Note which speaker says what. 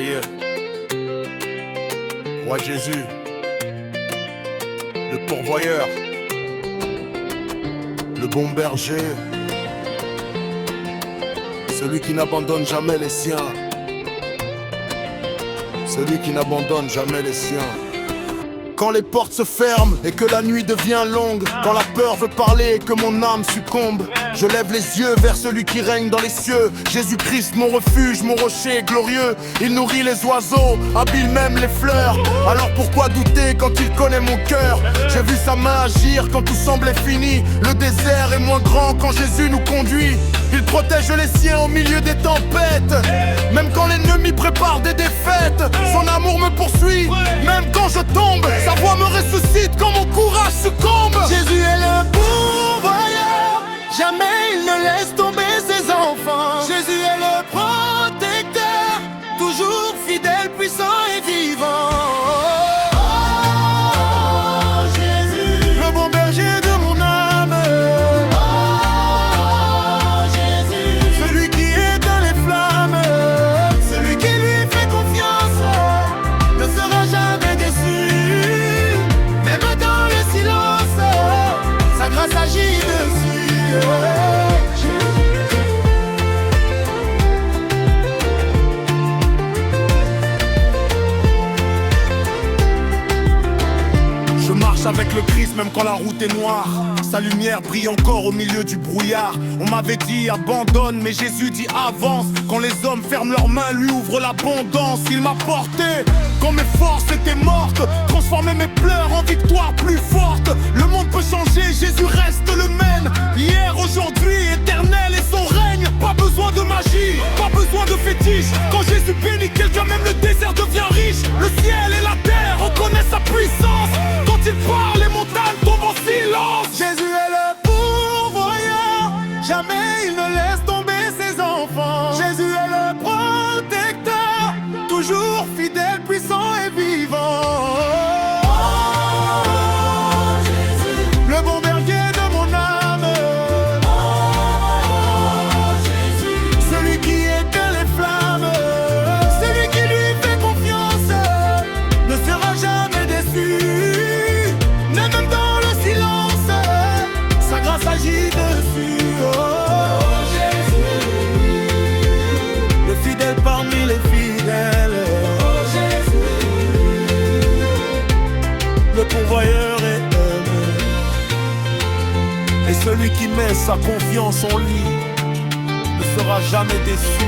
Speaker 1: Yeah. Roi Jésus, le pourvoyeur, le bon berger, celui qui n'abandonne jamais les siens, celui qui n'abandonne jamais les siens. Quand les portes se ferment et que la nuit devient longue, quand la peur veut parler et que mon âme succombe, je lève les yeux vers celui qui règne dans les cieux. Jésus-Christ, mon refuge, mon rocher glorieux. Il nourrit les oiseaux, habille même les fleurs. Alors pourquoi douter quand il connaît mon cœur? J'ai vu sa main agir quand tout semblait fini. Le désert est moins grand quand Jésus nous conduit. Il protège les siens au milieu des tempêtes. Même quand l'ennemi prépare des défaites, son amour me poursuit, même quand je tombe. Sa voix me ressuscite quand mon courage succombe.
Speaker 2: Jésus est le pourvoyeur, jamais il ne laisse tomber ses enfants. Jésus est le protecteur, toujours fidèle, puissant et vivant. Oh, Jésus, le bon berger de mon âme. Oh, Jésus, celui qui éteint les flammes, celui qui lui fait confiance ne sera jamais déçu. Sa grâce agit dessus.
Speaker 1: Je marche avec le Christ même quand la route est noire. Sa lumière brille encore au milieu du brouillard. On m'avait dit abandonne, mais Jésus dit avance. Quand les hommes ferment leurs mains, lui ouvre l'abondance. Il m'a porté quand mes forces étaient mortes, transformé mes pleurs en victoire plus forte. Le monde peut changer, Jésus reste le même. Hier, aujourd'hui, éternel est son règne. Pas besoin de magie, pas besoin de fétiche. Quand Jésus bénit quelqu'un, même le désert devient riche. Le ciel et la terre reconnaissent sa puissance. Quand il parle, les montagnes tombent en silence.
Speaker 2: Jésus est le pourvoyeur, jamais il ne laisse tomber ses enfants. Jésus est le protecteur, toujours fidèle, puissant et vivant. Oh, Jésus, le bon berger de mon âme. Oh, Jésus, celui qui éteint les flammes, celui qui lui fait confiance ne sera jamais déçu. Même dans le silence, sa grâce agit dessus. Oh, Jésus, le fidèle parmi les fidèles. Oh, Jésus, le pourvoyeur est aimé. Et celui qui met sa confiance en lui ne sera jamais déçu.